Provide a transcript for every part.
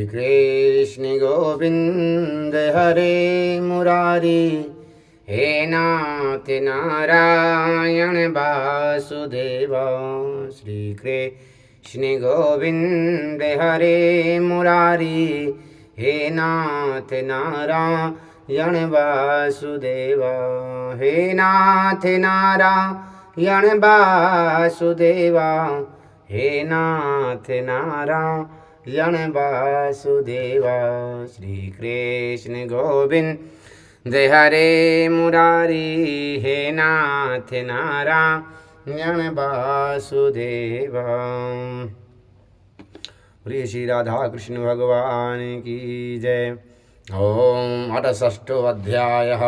कृष्ण गोविंद हरे मुरारी, हे नाथ नारायण वासुदेव। श्री कृष्ण गोविंद हरे मुरारी, हे नाथ नारायण वासुदेव। हे नाथ नारायण वासुदेव, हे नाथ नारायण वासुदेव। श्री कृष्ण गोविंद हरे मुरारी, हे नाथ नारायण वासुदेव। प्रिय श्री राधा कृष्ण भगवान की जय। ओम अथ षष्ठो अध्यायः।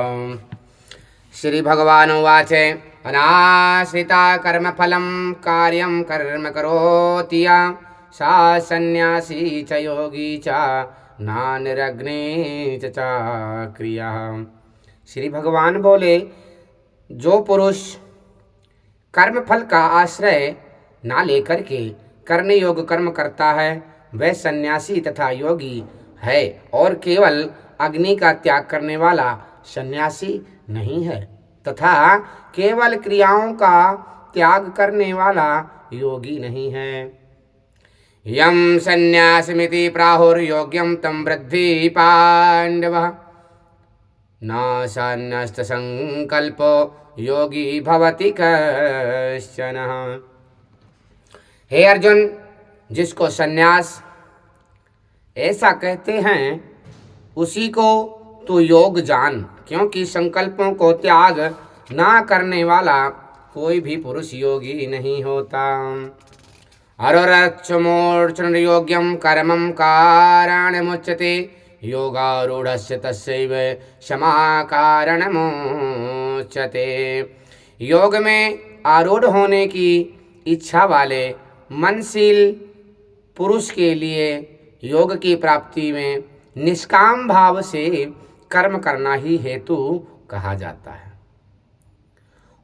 श्री भगवान उवाच अनाश्रिता कर्मफलं कार्यं कर्म करोति या सा सन्न्यासी च योगी च नानिरग्नि च चाक्रिया। श्री भगवान बोले, जो पुरुष कर्मफल का आश्रय ना लेकर के करने योग कर्म करता है वह सन्यासी तथा योगी है, और केवल अग्नि का त्याग करने वाला सन्यासी नहीं है तथा केवल क्रियाओं का त्याग करने वाला योगी नहीं है। यम सन्यासमिति प्राहुर्योग्यम तम वृद्धि पांडव, न सन्न्यस्त संकल्पो योगी भवति कश्चन। हे अर्जुन, जिसको सन्यास ऐसा कहते हैं उसी को तू योग जान, क्योंकि संकल्पों को त्याग ना करने वाला कोई भी पुरुष योगी नहीं होता। अरुरक्षमोर्चन योग्यम कर्मं कारणमुच्यते, योगारूढ़स्य तस्यैव क्षमा कारणमुच्यते। योग में आरूढ़ होने की इच्छा वाले मनशील पुरुष के लिए योग की प्राप्ति में निष्काम भाव से कर्म करना ही हेतु कहा जाता है,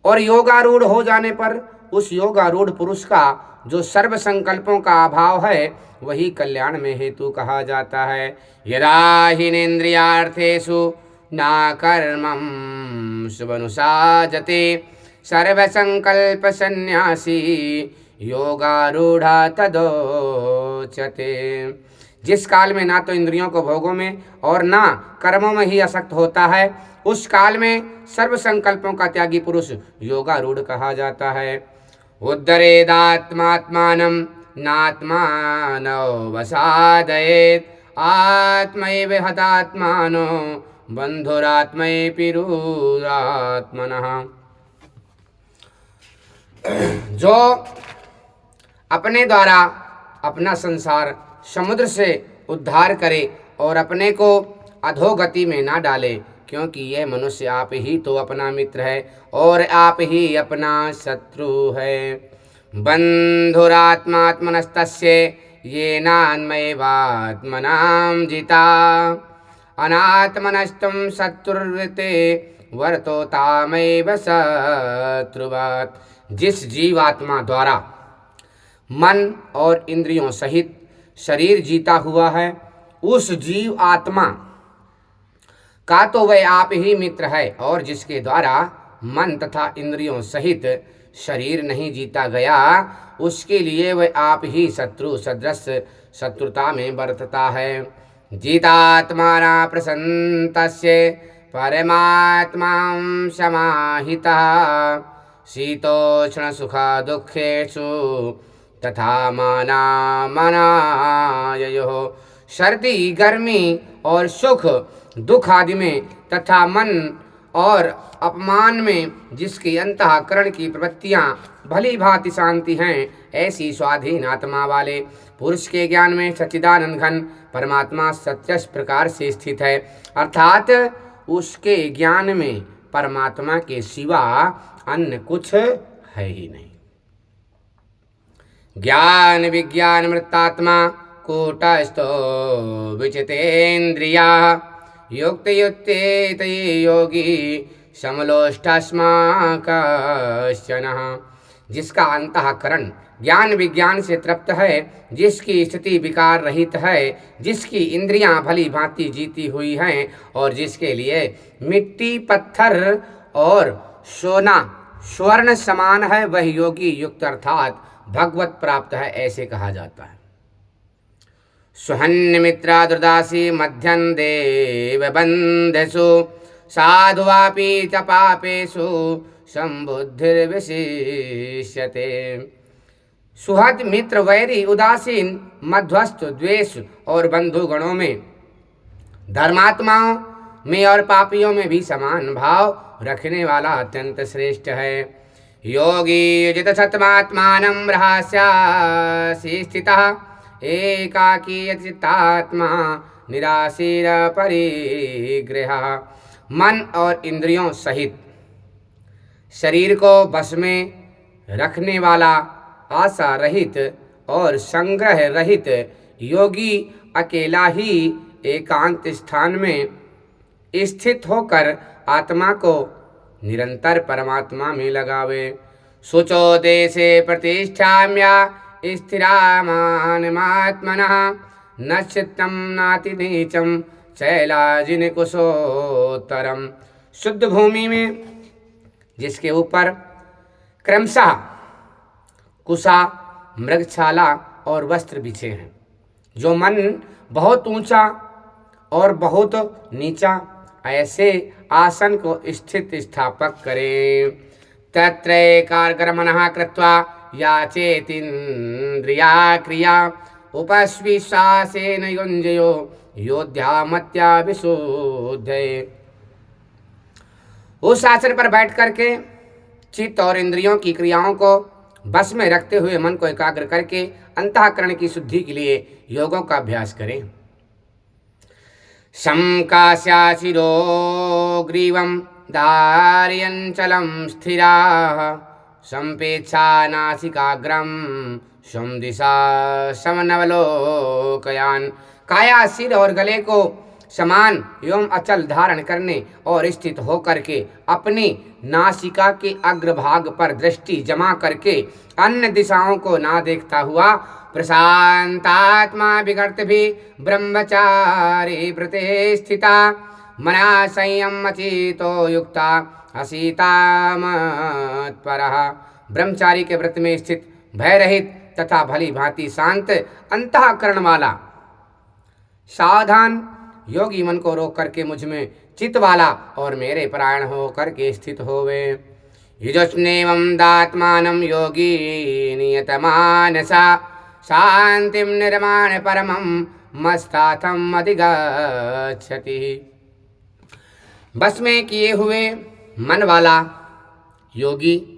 और योगारूढ़ हो जाने पर उस योगारूढ़ पुरुष का जो सर्व संकल्पों का अभाव है वही कल्याण में हेतु कहा जाता है। यदा हीनेन्द्रियार्थेषु ना कर्मं शुभनुसाजते, सर्वसंकल्प सन्यासी योगारूढ़ा तदोच्यते। जिस काल में ना तो इंद्रियों को भोगों में और ना कर्मों में ही आसक्त होता है, उस काल में सर्व संकल्पों का त्यागी पुरुष योगारूढ़ कहा जाता है। उद्धरेदात्मात्मानं नात्मानो वसादयेत्, आत्मैव हतात्मानो बन्धुरात्मैपिरुरात्मनः। जो अपने द्वारा अपना संसार समुद्र से उद्धार करे और अपने को अधोगति में ना डाले, क्योंकि यह मनुष्य आप ही तो अपना मित्र है और आप ही अपना शत्रु है। बंधुरात्मात्मनस्तस्य येनान्मयैवात्मनां जिता, अनात्मनस्तं शत्रुर्वृते वर्तो तामैव शत्रुवत्। जिस जीवात्मा द्वारा मन और इंद्रियों सहित शरीर जीता हुआ है, उस जीव आत्मा का तो वह आप ही मित्र है, और जिसके द्वारा मन तथा इंद्रियों सहित शरीर नहीं जीता गया उसके लिए वह आप ही शत्रु सदृश शत्रुता में बरतता है। जितात्माना प्रसन्नस्य परमात्मा समाहितः, शीतोष्ण सुख दुखेषु तथा मानामनाययोः। सर्दी गर्मी और सुख दुख आदि में तथा मन और अपमान में जिसकी अंतःकरण की प्रवृत्तियां भली भांति शांति हैं, ऐसी स्वाधीन आत्मा वाले पुरुष के ज्ञान में सच्चिदानंद घन परमात्मा सत्यस प्रकार से स्थित है, अर्थात उसके ज्ञान में परमात्मा के सिवा अन्य कुछ है ही नहीं। ज्ञान विज्ञान मृतात्मा कूटस्थो विचितेन्द्रिया, युक्ते युक्ते तये योगी समलोष्टास्मा कश्चन। जिसका अंतःकरण ज्ञान विज्ञान से तृप्त है, जिसकी स्थिति विकार रहित है, जिसकी इंद्रियां भली भांति जीती हुई हैं और जिसके लिए मिट्टी पत्थर और सोना स्वर्ण समान है, वह योगी युक्त अर्थात भगवत प्राप्त है, ऐसे कहा जाता है। सुहन्य मित्रा दुर्दासी मध्यन देव बंधसु साधुवापि च पापेषु संबुद्धिर्विशिष्यते। सुहृद मित्र वैरी उदासीन मध्यस्थ द्वेष और बंधुगणों में, धर्मात्माओं में और पापियों में भी समान भाव रखने वाला अत्यंत श्रेष्ठ है। योगी युजित सत्मात्मानं रहस्यासि स्थितः एकाकी चित्तात्मा निराशीर परिग्रह। मन और इंद्रियों सहित शरीर को बस में रखने वाला, आशा रहित और संग्रह रहित योगी अकेला ही एकांत स्थान में स्थित होकर आत्मा को निरंतर परमात्मा में लगावे। शुचो देशे प्रतिष्ठाम्या स्थिरामानमात्मनः न चित्तं नाति नीचं शैलाजिनकुशोत्तरम्। शुद्ध भूमि में जिसके ऊपर क्रमशः कुशा, मृगछाला और वस्त्र बिछे हैं, जो मन बहुत ऊंचा और बहुत नीचा, ऐसे आसन को स्थित स्थापक करें। तत्रैकाग्र मनः कृत्वा याचेतीन्द्रिया क्रिया उपस्विश्वासेन युञ्जयो योध्यामत्या विशुद्धये। उस आसन पर बैठ करके चित्त और इंद्रियों की क्रियाओं को बस में रखते हुए मन को एकाग्र करके अंतःकरण की शुद्धि के लिए योगों का अभ्यास करें। शंकास्याशिरो ग्रीवं धारयञ्चलं स्थिराः संपेच्छा नासिकाग्रम स्वं दिशा समनवलोकयान। काया, सिर और गले को समान एवं अचल धारण करने और स्थित होकर के अपनी नासिका के अग्रभाग पर दृष्टि जमा करके अन्य दिशाओं को ना देखता हुआ प्रशांतात्मा विगत भी ब्रह्मचारी व्रते स्थिता मना संयमचितो युक्ता असीता मत्परः। ब्रह्मचारी के व्रत में स्थित, भय रहित तथा भली भांति शांत अंतःकरण वाला सावधान योगी मन को रोक करके मुझ में चित्त वाला और मेरे परायण हो करके स्थित होवे। युजस्नेवं दात्मानं योगी नियतमानसा शांतिं निर्माण परमं मस्ताथम अधिगच्छति। बस में किए हुए मन वाला योगी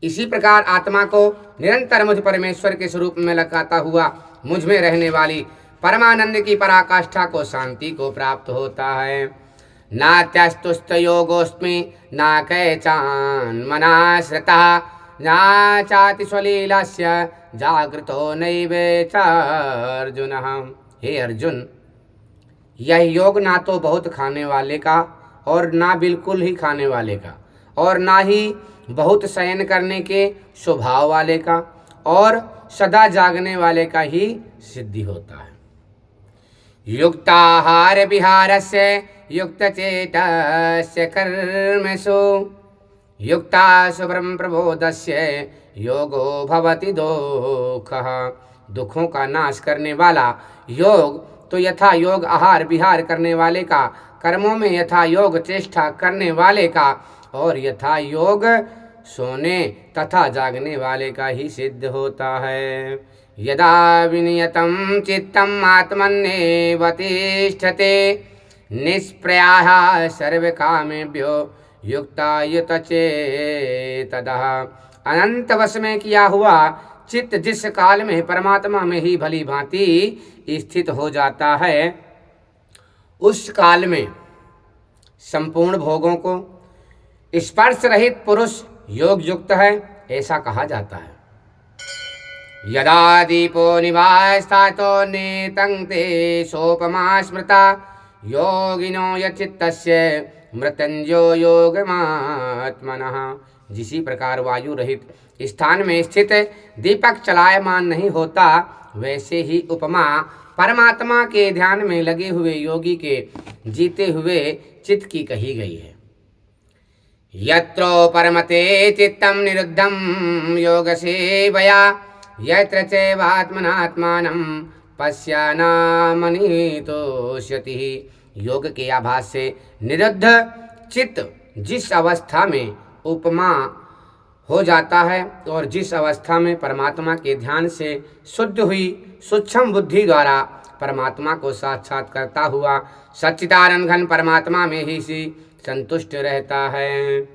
इसी प्रकार आत्मा को निरंतर मुझ परमेश्वर के स्वरूप में लगाता हुआ मुझ में रहने वाली परमानंद की पराकाष्ठा को, शांति को प्राप्त होता है। नात्यस्तुस्त योगोस्मि ना कैचान्मनाश्रितः ना चाति स्वलीलस्य जागृतो नैवेचार्जुन। हे अर्जुन, यह योग ना तो बहुत खाने वाले का और ना बिल्कुल ही खाने वाले का और ना ही बहुत शयन करने के स्वभाव वाले का और सदा जागने वाले का ही सिद्धि होता है। युक्ताहार विहारस्य युक्तचेतस्य कर्मसु युक्ता शुभ्रम प्रबोधस्य योगो भवति दुःखः। दुखों का नाश करने वाला योग तो यथा योग आहार विहार करने वाले का, कर्मों में यथा योग चेष्टा करने वाले का और यथा योग सोने तथा जागने वाले का ही सिद्ध होता है। यदा विनियतं चित्तम् आत्मन्येव तिष्ठते निष्प्रयाः सर्वकामेभ्यो युक्तायुतचेतसः। अनंत वश में किया हुआ चित्त जिस काल में परमात्मा में ही भली भांति स्थित हो जाता है, उस काल में संपूर्ण भोगों को स्पर्श रहित पुरुष योग युक्त है, ऐसा कहा जाता है। यदा दीपो निवास्तातो नेतं ते सोपमा स्मृता योगिनो यचित्तस्य मृत्युंजयो योगमात्मनः। जिसी प्रकार वायु रहित स्थान में स्थित दीपक चलायमान नहीं होता, वैसे ही उपमा परमात्मा के ध्यान में लगे हुए योगी के जीते हुए चित्त की कही गई है। यत्रो परमते चित्तम निरुद्धम योग सेवया यत्र चैवात्मनात्मानं पश्यानामनितोष्यति। योग के आभास से निरुद्ध चित्त जिस अवस्था में उपमा हो जाता है और जिस अवस्था में परमात्मा के ध्यान से शुद्ध हुई सूक्ष्म बुद्धि द्वारा परमात्मा को साक्षात करता हुआ सच्चिदानंद घन परमात्मा में ही संतुष्ट रहता है।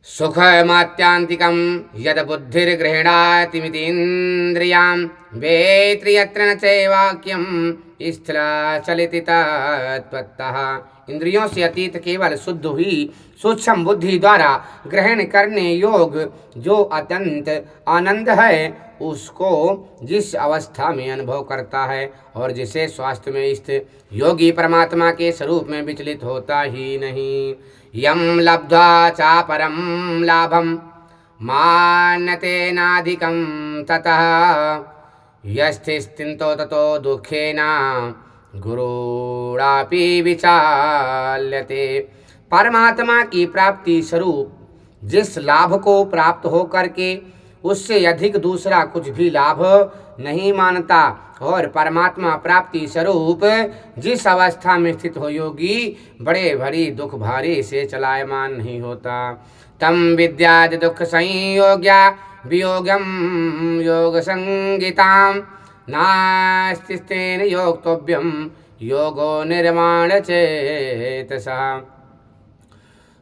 सुखमात्यांतिकं यद बुद्धिर्गृह्णातिमितीन्द्रियां वेत्रि यत्र न चैवाक्यं स्थलाचलति तत्त्वतः। इंद्रियों से अतीत केवल शुद्ध हुई सूक्ष्म बुद्धि द्वारा ग्रहण करने योग जो अत्यंत आनंद है, उसको जिस अवस्था में अनुभव करता है और जिसे स्वास्थ्य में स्थित योगी परमात्मा के स्वरूप में विचलित होता ही नहीं। यम लब्ध्वा चापरम लाभम मान्यते नाधिकं ततः यस्थिस्तिन्तो ततो दुःखेन गुरुणापि विचाल्यते। परमात्मा की प्राप्ति स्वरूप जिस लाभ को प्राप्त हो करके उससे अधिक दूसरा कुछ भी लाभ नहीं मानता और परमात्मा प्राप्ति स्वरूप जिस अवस्था में स्थित हो योगी बड़े भारी दुख भारी से चलायमान नहीं होता। तम विद्याद दुख संयोग्या वियोगम योग संगीताम नास्तिस्तेन योक्तव्यम योगो निर्माण चेतसा।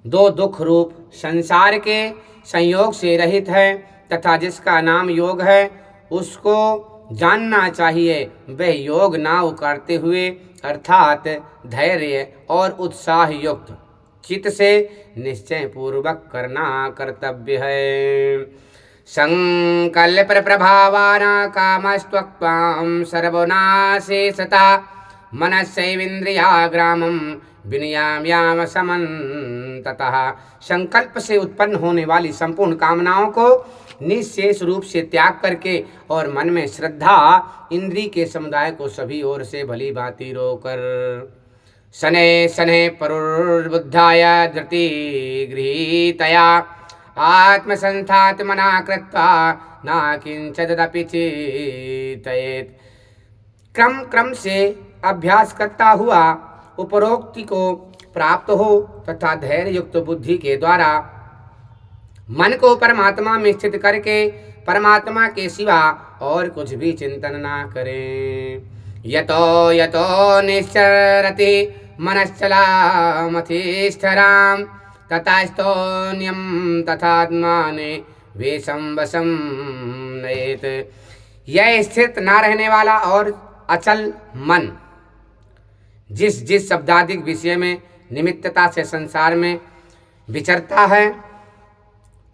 दो दुख रूप संसार के संयोग से रहित है तथा जिसका नाम योग है उसको जानना चाहिए। वह योग नाव करते हुए अर्थात धैर्य और उत्साह युक्त चित्त से निश्चय पूर्वक करना कर्तव्य है। संकल्प प्रभावाना कामस्त्वक्त्वां सर्वनाशेषता मनस्सैवेन्द्रियाग्रामं विनियाम्याम समन्ततः। संकल्प से उत्पन्न होने वाली संपूर्ण कामनाओं को निःशेष रूप से त्याग करके और मन में श्रद्धा इंद्रिय के समुदाय को सभी ओर से भली भांति रोकर शनैः शनैः परुर्बुद्धाय धृति गृहीतया आत्मसंस्थात्मना कृत्वा न किंचिदपि चिन्तयेत्। क्रम क्रम से अभ्यास करता हुआ उपरोक्ति को प्राप्त हो तथा धैर्य युक्त बुद्धि के द्वारा मन को परमात्मा में स्थित करके परमात्मा के सिवा और कुछ भी चिंतन ना करें। यतो यतो निश्चरति मनश्चलामतिष्ठराम तथास्तोन्यम तथात्माने वेशम वशम नयेत। यह स्थित ना रहने वाला और अचल मन जिस जिस शब्दादिक विषय में निमित्तता से संसार में विचरता है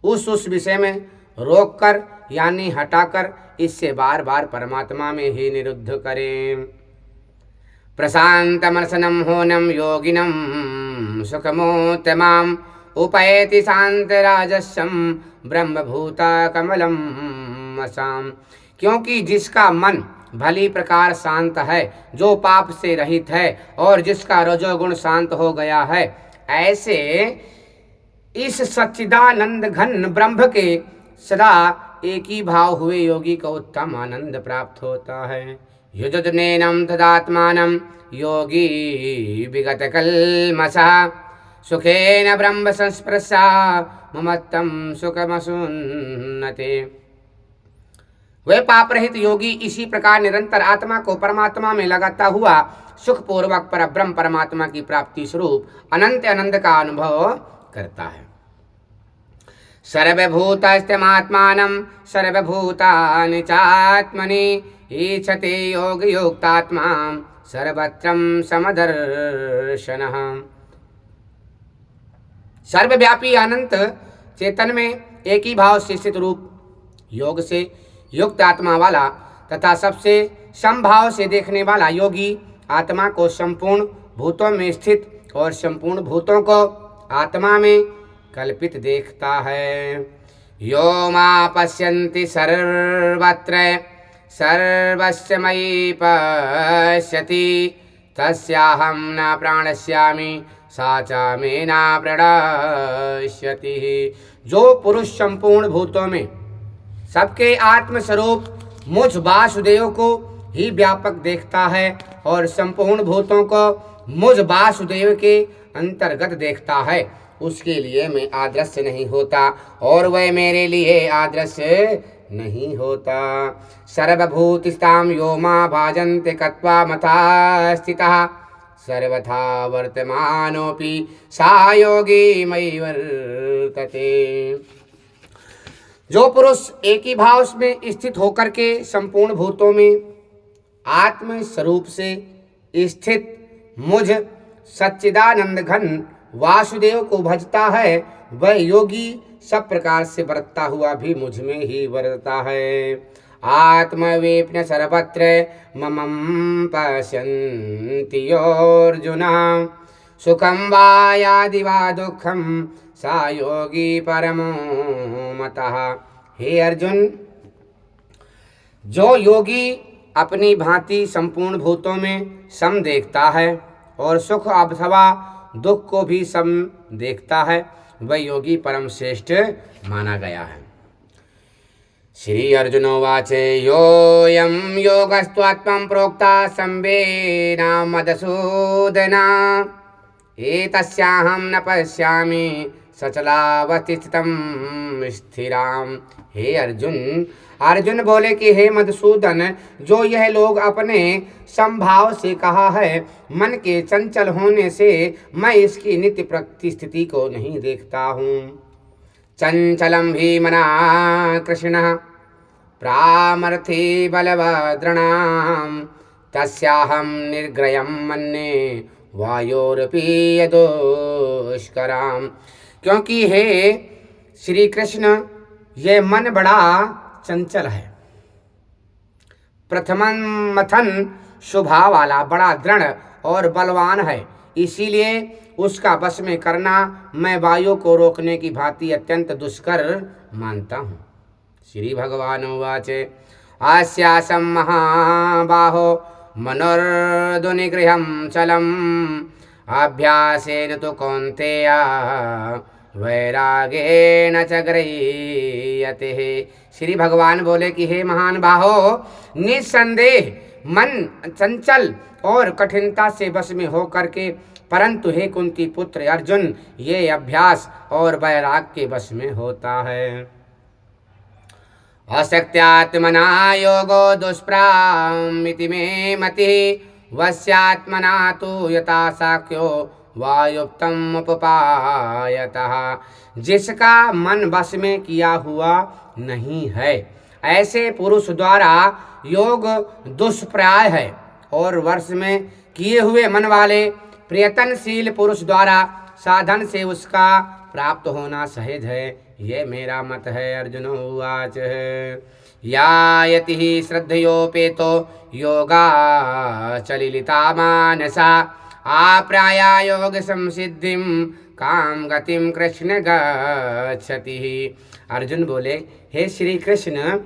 उस विषय में रोककर यानी हटाकर इससे बार बार परमात्मा में ही निरुद्ध करें। प्रशांत मनसनम होनम योगिनम सुखमोत्तमाम उपैति शांत राजस्यम ब्रह्मभूता कमलम असाम। क्योंकि जिसका मन भली प्रकार शांत है, जो पाप से रहित है और जिसका रजोगुण शांत हो गया है, ऐसे इस सच्चिदानंद घन ब्रह्म के सदा एक ही भाव हुए योगी को उत्तम आनंद प्राप्त होता है। युजुज्नेनम तदात्मानं योगी विगत कल्मषः सुखेन ब्रह्म संस्पृशा ममत्तं सुखमसुन्नते। वह पाप रहित योगी इसी प्रकार निरंतर आत्मा को परमात्मा में लगाता हुआ सुख पूर्वक पर ब्रह्म परमात्मा की प्राप्ति स्वरूप अनंत आनंद का अनुभव करता है। सर्वभूतस्थमात्मानं सर्वभूतानि चात्मनि ईक्षते योग युक्तात्मा सर्वत्रं समदर्शनः। सर्वव्यापी अनंत चेतन में एक ही भाव से स्थित रूप योग से युक्त आत्मा वाला तथा सबसे समभाव से देखने वाला योगी आत्मा को संपूर्ण भूतों में स्थित और संपूर्ण भूतों को आत्मा में कल्पित देखता है। यो मा पश्यन्ति सर्वत्र सर्वस्य मयि पश्यति तस्याहं न प्रणश्यामि सा च मे न प्रणश्यति। जो पुरुष संपूर्ण भूतों में सबके आत्मस्वरूप मुझ वासुदेव को ही व्यापक देखता है और संपूर्ण भूतों को मुझ वासुदेव के अंतर्गत देखता है, उसके लिए मैं आदर्श नहीं होता और वह मेरे लिए आदर्श नहीं होता। सर्वभूतिस्तां यो मा भाजन्ते कत्वा मथा स्थितः सर्वथा वर्तमानोऽपि सा योगी मयि वर्तते। जो पुरुष एक ही भाव में स्थित होकर के संपूर्ण भूतों में आत्म स्वरूप से स्थित मुझ सच्चिदानंद घन वासुदेव को भजता है, वह योगी सब प्रकार से बरतता हुआ भी मुझ में ही बरतता है। आत्मवेप्न सर्वत्र ममं पश्यन्ति योऽर्जुन सुखं वा यादि वा दुःखं सा योगी परमो मतः। हे अर्जुन, जो योगी अपनी भांति संपूर्ण भूतों में सम देखता है और सुख अथवा दुख को भी सम देखता है, वह योगी परम श्रेष्ठ माना गया है। श्री अर्जुन उवाच योऽयं योगस्त्वत्वं प्रोक्ता संवेना मधुसूदन एतस्याहं न पश्यामि सचलावस्थितं स्थिराम। हे अर्जुन, अर्जुन बोले कि हे मधुसूदन, जो यह लोग अपने संभाव से कहा है, मन के चंचल होने से मैं इसकी नित्य प्रकृति स्थिति को नहीं देखता हूँ। चंचलम ही मना कृष्ण प्रामर्थी बलभद्रणाम तस्याहं निर्ग्रयं मन्ये वायोरपि यदुष्कराम। क्योंकि हे श्री कृष्ण, ये मन बड़ा चंचल है, प्रथमन मथन स्वभाव वाला, बड़ा दृढ़ और बलवान है, इसीलिए उसका वश में करना मैं वायु को रोकने की भांति अत्यंत दुष्कर मानता हूँ। श्री भगवान उवाच आस्यासं महाबाहो मनोर्दुनिगृहं चलम् अभ्यासेन तु कौन्तेय वैरागेण च गृह्यते। श्री भगवान बोले कि हे महान बाहो, निस्संदेह मन चंचल और कठिनता से वश में हो करके, परंतु हे कुंती पुत्र अर्जुन, ये अभ्यास और वैराग के वश में होता है। अशक्त्यात्मना योगो दुष्प्रामिति मे मतिः वश्यात्मना तु यथा साख्यो वायुक्तम उपपायतः। जिसका मन वश में किया हुआ नहीं है, ऐसे पुरुष द्वारा योग दुष्प्राय है, और वर्ष में किए हुए मन वाले प्रयत्नशील पुरुष द्वारा साधन से उसका प्राप्त होना सहज है। ये मेरा मत है। अर्जुन उवाच या यति ही श्रद्धयोपेतो योगा चलिलिता मानसा आप्राया योग संसिद्धिम काम गतिम कृष्ण गच्छति। अर्जुन बोले, हे श्री कृष्ण,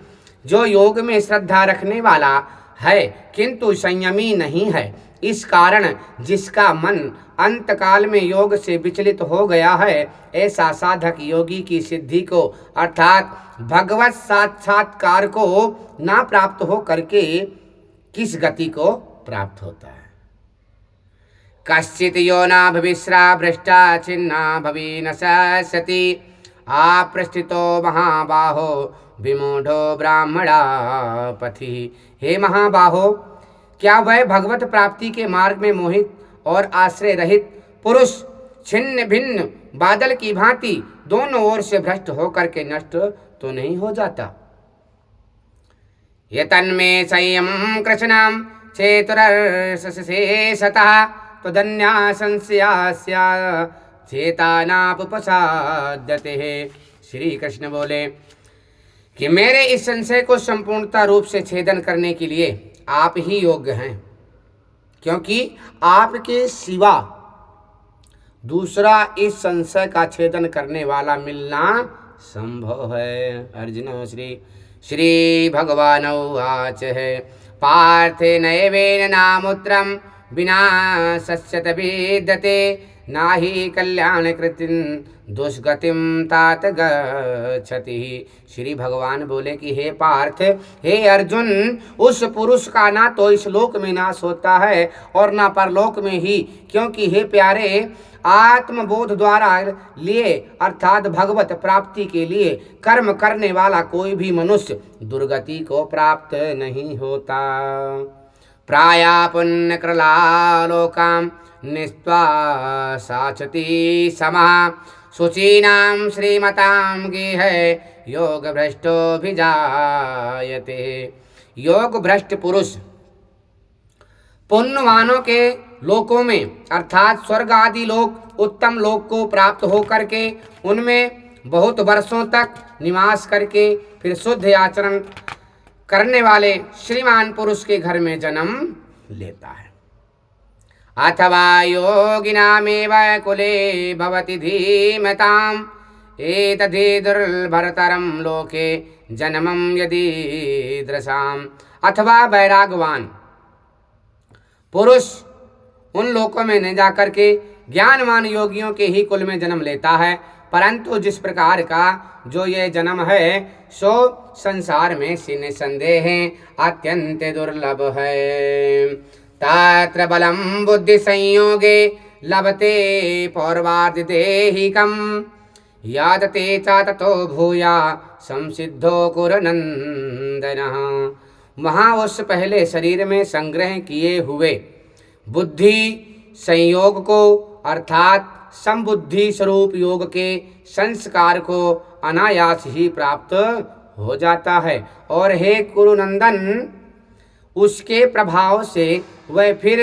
जो योग में श्रद्धा रखने वाला है किंतु संयमी नहीं है, इस कारण जिसका मन अंतकाल में योग से विचलित हो गया है, ऐसा साधक योगी की सिद्धि को अर्थात भगवत साक्षात्कार को ना प्राप्त हो करके किस गति को प्राप्त होता है। कश्चित यो ना भविश्रा भ्रष्टा छिन्ना भवी न सति आपृष्ठितो महाबाहो विमूढ़ो ब्राह्मणा पथि। हे महाबाहो, क्या वह भगवत प्राप्ति के मार्ग में मोहित और आश्रय रहित पुरुष छिन्न भिन्न बादल की भांति दोनों ओर से भ्रष्ट होकर के नष्ट तो नहीं हो जाता। ये तन्मे संयम कृष्णम चेतुरशेषतः तदन्या संशयास्या चेतानापुपसाद्यते। श्री कृष्ण बोले कि मेरे इस संशय को संपूर्णता रूप से छेदन करने के लिए आप ही योग्य हैं, क्योंकि आपके सिवा दूसरा इस संशय का छेदन करने वाला मिलना संभव है। अर्जुन श्री भगवान उवाच है पार्थे नैवेन नामुत्रम विना सस्यत विद्यते नाहि कल्याण कृतिं दुष्गतिम तात गच्छति। श्री भगवान बोले कि हे पार्थ, हे अर्जुन, उस पुरुष का ना तो इस लोक में नाश होता है और ना परलोक में ही, क्योंकि हे प्यारे, आत्मबोध द्वारा लिए अर्थात भगवत प्राप्ति के लिए कर्म करने वाला कोई भी मनुष्य दुर्गति को प्राप्त नहीं होता। प्राया पुण्य कृलालोकाम निस्त्वा साचति समः शुचीनां श्रीमतां गेह योग भ्रष्टो भिजायते। योग भ्रष्ट पुरुष पुण्यवानों के लोकों में अर्थात स्वर्ग आदि लोक उत्तम लोक को प्राप्त होकर के उनमें बहुत वर्षों तक निवास करके फिर शुद्ध आचरण करने वाले श्रीमान पुरुष के घर में जन्म लेता है। अथवा योगिनामेव कुले भवति धीमताम् एतद्धि दुर्भरतरं लोके जन्मं यदीदृशाम्। अथवा वैरागवान पुरुष उन लोकों में न जाकर के ज्ञानवान योगियों के ही कुल में जन्म लेता है, परंतु जिस प्रकार का जो ये जन्म है सो संसार में निसंदेह अत्यंत दुर्लभ है। तत्र बलं बुद्धि संयोगे लभते पौर्वार्ध देहिकम यादते च ततो भूया संसिद्धो कुरनंदनः। वहाँ उस पहले शरीर में संग्रह किए हुए बुद्धि संयोग को अर्थात संबुद्धि स्वरूप योग के संस्कार को अनायास ही प्राप्त हो जाता है और हे कुरुनंदन, उसके प्रभाव से वह फिर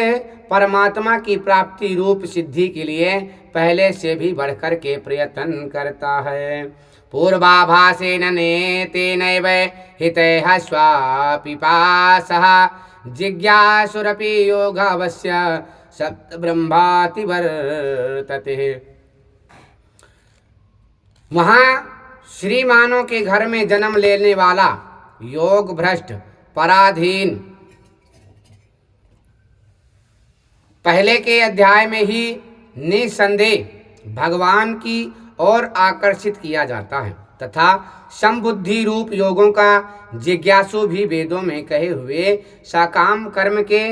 परमात्मा की प्राप्ति रूप सिद्धि के लिए पहले से भी बढ़कर के प्रयत्न करता है। पूर्वाभासेन नेतेनैव हितैः स्वापिपासः जिज्ञासुरपि योगावस्य सप्त ब्रह्माति वर्तते। वहाँ श्रीमानों के घर में जन्म लेने वाला योग भ्रष्ट पराधीन पहले के अध्याय में ही निसंदेह भगवान की ओर आकर्षित किया जाता है तथा संबुद्धि रूप योगों का जिज्ञासु भी वेदों में कहे हुए सकाम कर्म के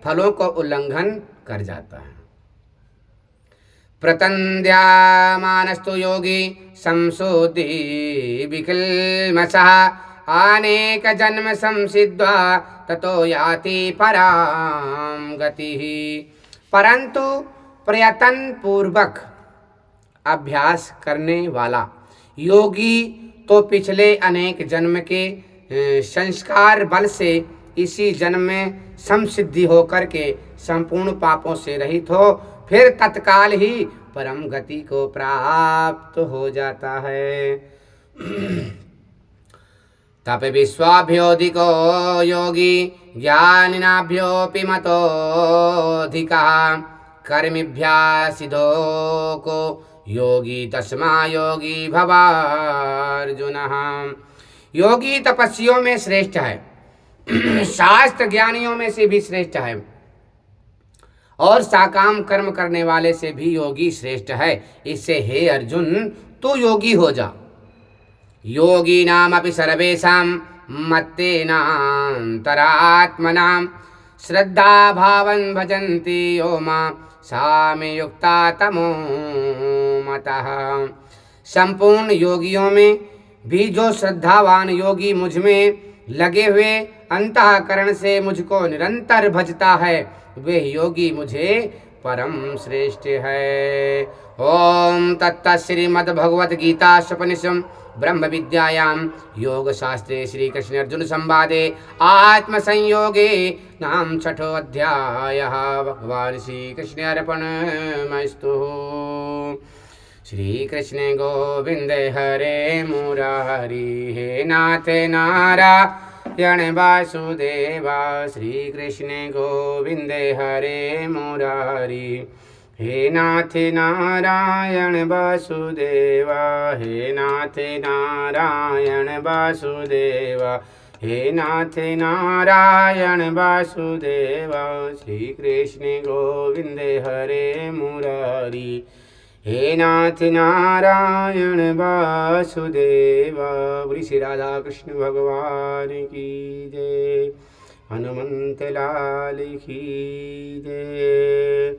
फलों को उल्लंघन कर जाता है। प्रतंद्यामानस्तु योगी संशोधि विकल्मषः अनेक जन्म संसिद्ध्वा ततो याति पराम गतिः। परंतु प्रयत्न पूर्वक अभ्यास करने वाला योगी तो पिछले अनेक जन्म के संस्कार बल से इसी जन्म में संसिद्धि होकर के संपूर्ण पापों से रहित हो फिर तत्काल ही परम गति को प्राप्त हो जाता है। तप विश्वाभ्योऽधिको योगी ज्ञानिनाभ्योऽपि मतोऽधिकः कर्मिभ्यासिद्धो को योगी तस्मा योगी भवार्जुनः। योगी तपस्वियों में श्रेष्ठ है, शास्त्र ज्ञानियों में से भी श्रेष्ठ है और साकाम कर्म करने वाले से भी योगी श्रेष्ठ है। इससे हे अर्जुन तू योगी हो जा। योगी नाम अपि सर्वेषां मत्तेनान्तरात्मनां श्रद्धा भावं भजन्ति यो मां सामे युक्ता तमो मतः। संपूर्ण योगियों में भी जो श्रद्धावान योगी मुझ में लगे हुए अंतःकरण से मुझको निरंतर भजता है वे योगी मुझे परम श्रेष्ठ है। ओम तत्त श्रीमद्भगवद गीता उपनिषद ब्रह्म विद्यायां योग शास्त्रे श्री कृष्ण अर्जुन संवादे आत्म संयोगे नाम छठो अध्यायः। भगवान श्री कृष्ण अर्पणमस्तु। श्री कृष्ण गोविंद हरे मुरारी हे नाथ नारायण वासुदेवा। श्री कृष्ण गोविंद हरे मुरारी हे नाथ नारायण वासुदेवा, हे नाथ नारायण वासुदेवा, हे नाथ नारायण वासुदेवा। श्री कृष्ण गोविंद हरे मुरारी, हे नाथ नारायण वासुदेवा। बोली श्री राधा कृष्ण भगवान की जय, हनुमंत लाल की जय।